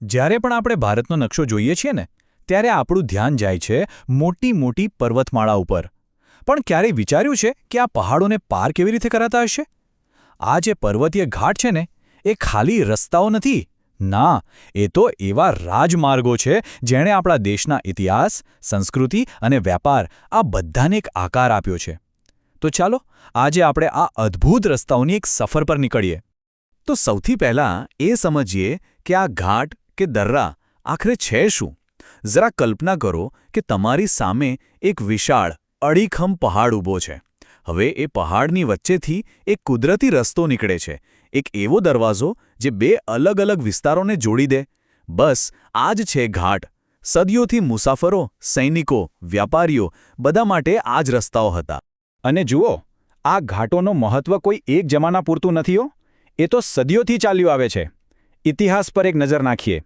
જ્યારે પણ આપણે ભારતનો નકશો જોઈએ છીએ ને ત્યારે આપણું ધ્યાન જાય છે મોટી મોટી પર્વતમાળા ઉપર. પણ ક્યારેય વિચાર્યું છે કે આ પહાડોને પાર કેવી રીતે કરાતા હશે? આ જે પર્વતીય ઘાટ છે ને એ ખાલી રસ્તાઓ નથી. ના, એ તો એવા રાજમાર્ગો છે જેણે આપણા દેશના ઇતિહાસ, સંસ્કૃતિ અને વેપાર આ બધાને એક આકાર આપ્યો છે. તો ચાલો આજે આપણે આ અદ્ભુત રસ્તાઓની એક સફર પર નીકળીએ. તો સૌથી પહેલાં એ સમજીએ કે આ ઘાટ કે દર્રા આખરે છે શું. જરા કલ્પના કરો કે તમારી સામે એક વિશાળ અડીખમ પહાડ ઊભો છે. હવે એ પહાડની વચ્ચેથી એક કુદરતી રસ્તો નીકળે છે, એક એવો દરવાજો જે બે અલગ અલગ વિસ્તારોને જોડી દે. બસ આ જ છે ઘાટ. સદીઓથી મુસાફરો, સૈનિકો, વ્યાપારીઓ બધા માટે આ જ રસ્તાઓ હતા. અને જુઓ, આ ઘાટોનું મહત્વ કોઈ એક જમાના પૂરતું નથી હો. એ તો સદીઓથી ચાલ્યું આવે છે. ઇતિહાસ પર એક નજર નાખીએ.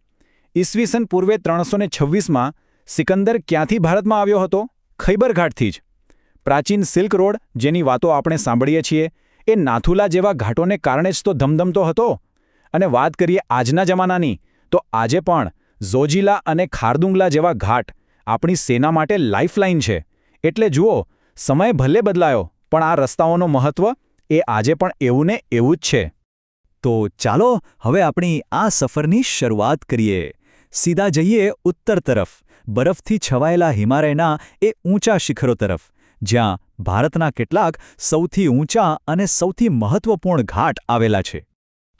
ઈસવીસન પૂર્વે 326માં સિકંદર ક્યાંથી ભારતમાં આવ્યો હતો? ખૈબર ઘાટથી જ. પ્રાચીન સિલ્ક રોડ, જેની વાતો આપણે સાંભળીએ છીએ, એ નાથુલા જેવા ઘાટોને કારણે જ તો ધમધમતો હતો. અને વાત કરીએ આજના જમાનાની, તો આજે પણ ઝોજીલા અને ખારદુંગલા જેવા ઘાટ આપણી સેના માટે લાઇફલાઇન છે. એટલે જુઓ, સમય ભલે બદલાયો, પણ આ રસ્તાઓનું મહત્વ એ આજે પણ એવું ને એવું જ છે. તો ચાલો હવે આપણી આ સફરની શરૂઆત કરીએ. સીધા જઈએ ઉત્તર તરફ, બરફથી છવાયેલા હિમાલયના એ ઊંચા શિખરો તરફ, જ્યાં ભારતના કેટલાક સૌથી ઊંચા અને સૌથી મહત્વપૂર્ણ ઘાટ આવેલા છે.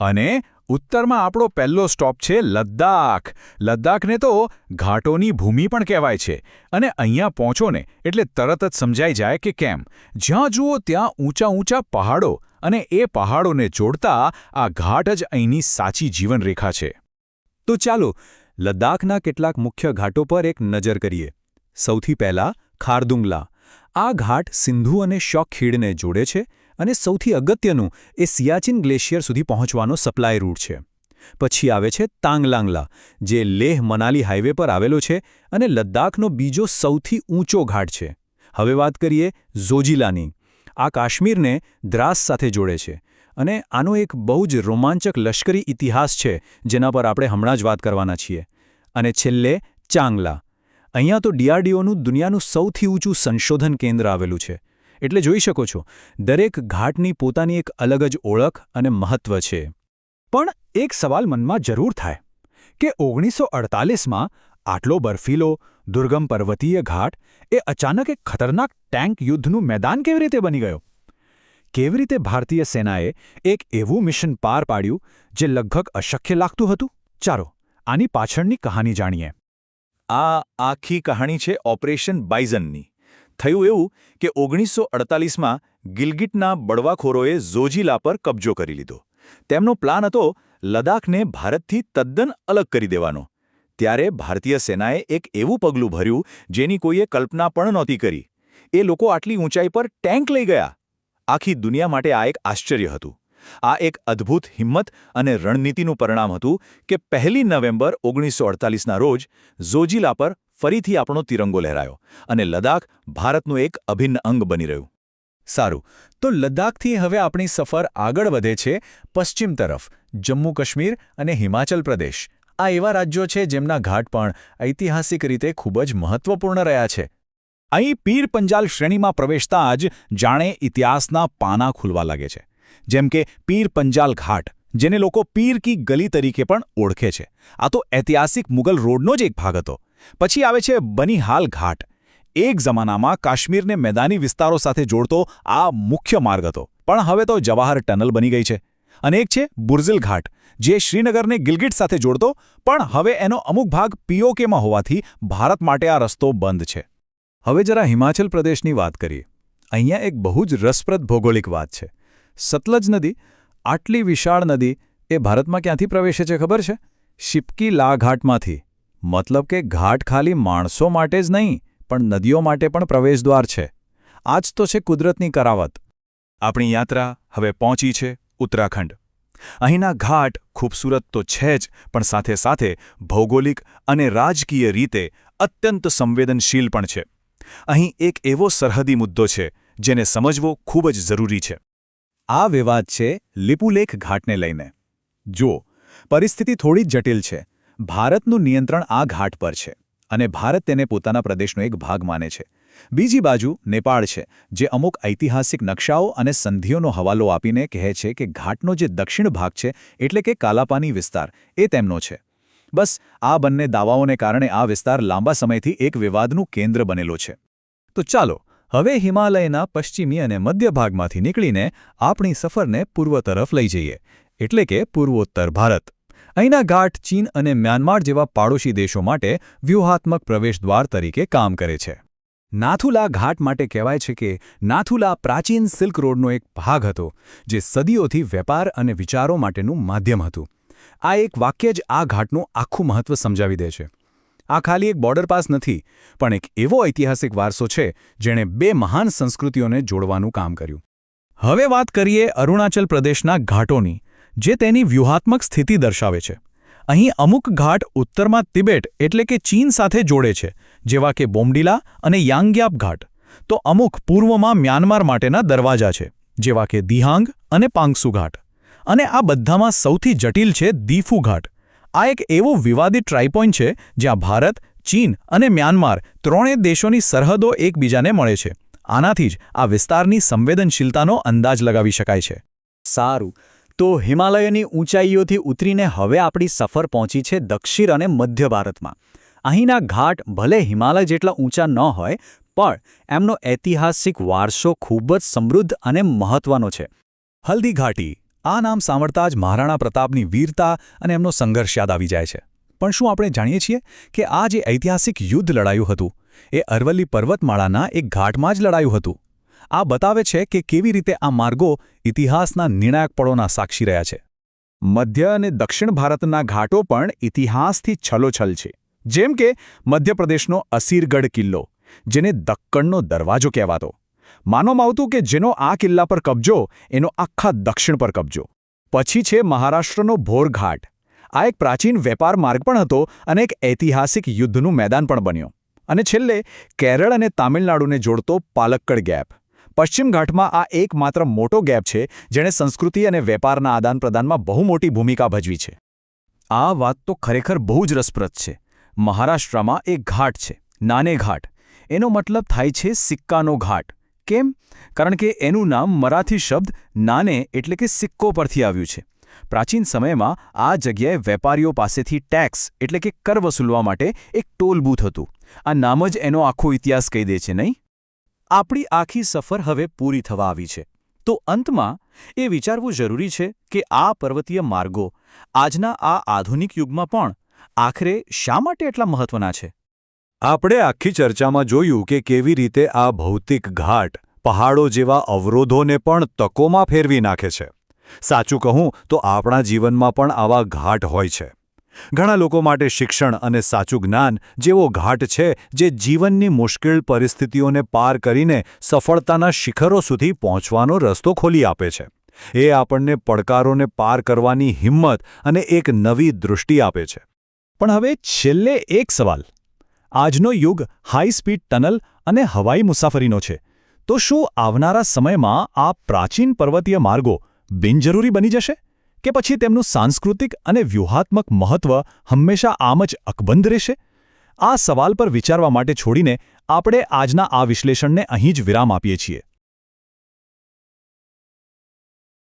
અને ઉત્તરમાં આપણો પહેલો સ્ટોપ છે લદ્દાખ. લદ્દાખને તો ઘાટોની ભૂમિ પણ કહેવાય છે. અને અહીંયા પહોંચો ને એટલે તરત જ સમજાઈ જાય કે કેમ. જ્યાં જુઓ ત્યાં ઊંચા ઊંચા પહાડો, અને એ પહાડોને જોડતા આ ઘાટ જ અહીંની સાચી જીવનરેખા છે. તો ચાલો લદ્દાખના કેટલાક મુખ્ય ઘાટો પર એક નજર કરીએ. સૌથી પહેલાં ખારદુંગલા. આ ઘાટ સિંધુ અને શોક ખીણને જોડે છે અને સૌથી અગત્યનું એ સિયાચિન ગ્લેશિયર સુધી પહોંચવાનો સપ્લાય રૂટ છે. પછી આવે છે તાંગલાંગલા, જે લેહ-મનાલી હાઈવે પર આવેલો છે અને લદ્દાખનો બીજો સૌથી ઊંચો ઘાટ છે. હવે વાત કરીએ ઝોજીલાની. આ કાશ્મીરને દ્રાસ સાથે જોડે છે અને આનો એક બહુ જ રોમાંચક લશ્કરી ઇતિહાસ છે, જેના પર આપણે હમણાં જ વાત કરવાના છીએ. અને છેલ્લે ચાંગલા. અહીંયા તો DRDOનું દુનિયાનું સૌથી ઊંચું સંશોધન કેન્દ્ર આવેલું છે. એટલે જોઈ શકો છો, દરેક ઘાટની પોતાની એક અલગ જ ઓળખ અને મહત્વ છે. પણ એક સવાલ મનમાં જરૂર થાય કે 1948માં આટલો બર્ફીલો, દુર્ગમ પર્વતીય ઘાટ એ અચાનક એક ખતરનાક ટેન્ક યુદ્ધનું મેદાન કેવી રીતે બની ગયો? કેવી રીતે ભારતીય સેનાએ એક એવું મિશન પાર પાડ્યું જે લગભગ અશક્ય લાગતું હતું? ચાલો આની પાછળની કહાની જાણીએ. આ આખી કહાણી છે ઓપરેશન બાઇઝનની. થયું એવું કે 1948માં ગિલગિટના બળવાખોરોએ ઝોજીલા પર કબજો કરી લીધો. તેમનો પ્લાન હતો લદ્દાખને ભારતથી તદ્દન અલગ કરી દેવાનો. ત્યારે ભારતીય સેનાએ એક એવું પગલું ભર્યું જેની કોઈએ કલ્પના પણ નહોતી કરી. એ લોકો આટલી ઊંચાઈ પર ટેન્ક લઈ ગયા. આખી દુનિયા માટે આ એક આશ્ચર્ય હતું. આ એક અદ્ભુત હિંમત અને રણનીતિનું પરિણામ હતું કે 1 નવેમ્બર 1948ના રોજ ઝોજીલા પર ફરીથી આપણો તિરંગો લહેરાયો અને લદ્દાખ ભારતનું એક અભિન્ન અંગ બની રહ્યું. સારું, તો લદ્દાખથી હવે આપણી સફર આગળ વધે છે પશ્ચિમ તરફ, જમ્મુ કાશ્મીર અને હિમાચલ પ્રદેશ. આ એવા રાજ્યો છે જેમના ઘાટ પણ ઐતિહાસિક રીતે ખૂબ જ મહત્વપૂર્ણ રહ્યા છે. અહીં પીર પંજાલ શ્રેણીમાં પ્રવેશતા જ જાણે ઇતિહાસના પાના ખુલવા લાગે છે. જેમ કે પીર પંજાલ ઘાટ, જેને લોકો પીર કી ગલી તરીકે પણ ઓળખે છે. આ તો ઐતિહાસિક મુગલ રોડનો જ એક ભાગ હતો. પછી આવે છે બનિહાલ ઘાટ. એક જમાનામાં કાશ્મીરને મેદાની વિસ્તારો સાથે જોડતો આ મુખ્ય માર્ગ હતો, પણ હવે તો જવાહર ટનલ બની ગઈ છે. અને એક છે બુર્ઝિલ ઘાટ, જે શ્રીનગરને ગિલગિટ સાથે જોડતો, પણ હવે એનો અમુક ભાગ POKમાં હોવાથી ભારત માટે આ રસ્તો બંધ છે. હવે જરા હિમાચલ પ્રદેશની વાત કરીએ. અહીંયા એક બહુ જ રસપ્રદ ભૌગોલિક વાત છે. સતલજ નદી, આટલી વિશાળ નદી, એ ભારતમાં ક્યાંથી પ્રવેશે છે ખબર છે? શિપકી લા ઘાટમાંથી. મતલબ કે ઘાટ ખાલી માણસો માટે જ નહીં, પણ નદીઓ માટે પણ પ્રવેશદ્વાર છે. આ જ તો છે કુદરતની કરાવત. આપણી યાત્રા હવે પહોંચી છે ઉત્તરાખંડ. અહીંના ઘાટ ખૂબસૂરત તો છે જ, પણ સાથે સાથે ભૌગોલિક અને રાજકીય રીતે અત્યંત સંવેદનશીલ પણ છે. અહીં એક એવો સરહદી મુદ્દો છે જેને સમજવો ખૂબ જ જરૂરી છે. આ વિવાદ છે લિપુલેખ ઘાટને લઈને. જુઓ, પરિસ્થિતિ થોડી જટિલ છે. ભારતનું નિયંત્રણ આ ઘાટ પર છે અને ભારત તેને પોતાના પ્રદેશનો એક ભાગ માને છે. બીજી બાજુ નેપાળ છે, જે અમુક ઐતિહાસિક નકશાઓ અને સંધિઓનો હવાલો આપીને કહે છે કે ઘાટનો જે દક્ષિણ ભાગ છે એટલે કે કાલાપાની વિસ્તાર એ તેમનો છે. બસ આ બંને દાવાઓને કારણે આ વિસ્તાર લાંબા સમયથી એક વિવાદનું કેન્દ્ર બનેલો છે. તો ચાલો હવે હિમાલયના પશ્ચિમી અને મધ્ય ભાગમાંથી નીકળીને આપણી સફરને પૂર્વ તરફ લઈ જઈએ, એટલે કે પૂર્વોત્તર ભારત. અહીંના ઘાટ ચીન અને મ્યાનમાર જેવા પાડોશી દેશો માટે વ્યૂહાત્મક પ્રવેશદ્વાર તરીકે કામ કરે છે. નાથુલા ઘાટ માટે કહેવાય છે કે નાથુલા પ્રાચીન સિલ્ક રોડનો એક ભાગ હતો, જે સદીઓથી વેપાર અને વિચારો માટેનું માધ્યમ હતું. આ એક વાક્ય જ આ ઘાટનું આખું મહત્વ સમજાવી દે છે. આ ખાલી એક બોર્ડર પાસ નથી, પણ એક એવો ઐતિહાસિક વારસો છે જેણે બે મહાન સંસ્કૃતિઓને જોડવાનું કામ કર્યું. હવે વાત કરીએ અરુણાચલ પ્રદેશના ઘાટોની, જે તેની વ્યૂહાત્મક સ્થિતિ દર્શાવે છે. અહીં અમુક ઘાટ ઉત્તરમાં તિબેટ એટલે કે ચીન સાથે જોડે છે, જેવા કે બોમડીલા અને યાંગ્યાપ ઘાટ, તો અમુક પૂર્વમાં મ્યાનમાર માટેના દરવાજા છે, જેવા કે દિહાંગ અને પાંગસુ ઘાટ. અને આ બધામાં સૌથી જટિલ છે દીફુ ઘાટ. આ એક એવો વિવાદિત ટ્રાયપોઇન્ટ છે જ્યાં ભારત, ચીન અને મ્યાનમાર ત્રણેય દેશોની સરહદો એકબીજાને મળે છે. આનાથી જ આ વિસ્તારની સંવેદનશીલતાનો અંદાજ લગાવી શકાય છે. સારું, તો હિમાલયની ઊંચાઈઓથી ઉતરીને હવે આપણી સફર પહોંચી છે દક્ષિણ અને મધ્ય ભારતમાં. અહીંના ઘાટ ભલે હિમાલય જેટલા ઊંચા ન હોય, પણ એમનો ઐતિહાસિક વારસો ખૂબ જ સમૃદ્ધ અને મહત્વનો છે. હલ્દી ઘાટી, આ નામ સાંભળતા જ મહારાણા પ્રતાપની વીરતા અને એમનો સંઘર્ષ યાદ આવી જાય છે. પણ શું આપણે જાણીએ છીએ કે આ જે ઐતિહાસિક યુદ્ધ લડાયું હતું એ અરવલ્લી પર્વતમાળાના એક ઘાટમાં જ લડાયું હતું? આ બતાવે છે કે કેવી રીતે આ માર્ગો ઇતિહાસના નિર્ણાયક પળોના સાક્ષી રહ્યા છે. મધ્ય અને દક્ષિણ ભારતના ઘાટો પણ ઇતિહાસથી છલોછલ છે. જેમ કે મધ્યપ્રદેશનો અસીરગઢ કિલ્લો, જેને દક્કણનો દરવાજો કહેવાતો. માનવામાં આવતું કે જેનો આ કિલ્લા પર કબજો એનો આખા દક્ષિણ પર કબજો. પછી છે મહારાષ્ટ્રનો ભોર ઘાટ. આ એક પ્રાચીન વેપાર માર્ગ પણ હતો અને એક ઐતિહાસિક યુદ્ધનું મેદાન પણ બન્યો. અને છેલ્લે કેરળ અને તામિલનાડુને જોડતો પાલક્કડ ગેપ. પશ્ચિમ ઘાટમાં આ એકમાત્ર મોટો ગેપ છે જેણે સંસ્કૃતિ અને વેપારના આદાનપ્રદાનમાં બહુ મોટી ભૂમિકા ભજવી છે. આ વાત તો ખરેખર બહુ જ રસપ્રદ છે. મહારાષ્ટ્રમાં એક ઘાટ છે, નાને ઘાટ. એનો મતલબ થાય છે સિક્કાનો ઘાટ. કેમ? કારણ કે એનું નામ મરાઠી શબ્દ નાને એટલે કે સિક્કો પરથી આવ્યું છે. પ્રાચીન સમયમાં આ જગ્યાએ વેપારીઓ પાસેથી ટેક્સ એટલે કે કર વસૂલવા માટે એક ટોલ બૂથ હતું. આ નામ જ એનો આખો ઇતિહાસ કહી દે છે, નહીં? આપણી આખી સફર હવે પૂરી થવા આવી છે. તો અંતમાં એ વિચારવું જરૂરી છે કે આ પર્વતીય માર્ગો આજના આ આધુનિક યુગમાં પણ આખરે શા માટે એટલા મહત્વના છે? આપણે આખી ચર્ચામાં જોયું કે કેવી રીતે આ ભૌતિક ઘાટ પહાડો જેવા અવરોધોને પણ તકોમાં ફેરવી નાખે છે. સાચું કહું તો આપણા જીવનમાં પણ આવા ઘાટ હોય છે. ઘણા લોકો માટે શિક્ષણ અને સાચું જ્ઞાન જેવો ઘાટ છે જે જીવનની મુશ્કેલ પરિસ્થિતિઓને પાર કરીને સફળતાના શિખરો સુધી પહોંચવાનો રસ્તો ખોલી આપે છે. એ આપણને પડકારોને પાર કરવાની હિંમત અને એક નવી દૃષ્ટિ આપે છે. પણ હવે છેલ્લે એક સવાલ. આજનો યુગ હાઈ સ્પીડ ટનલ અને હવાઈ મુસાફરીનો છે. તો શું આવનારા સમયમાં આ પ્રાચીન પર્વતીય માર્ગો બિનજરૂરી બની જશે? કે પછી તેમનું સાંસ્કૃતિક અને વ્યૂહાત્મક મહત્વ હંમેશા આમ જ અકબંધ રહેશે? આ સવાલ પર વિચારવા માટે છોડીને આપણે આજના આ વિશ્લેષણને અહીં જ વિરામ આપીએ છીએ.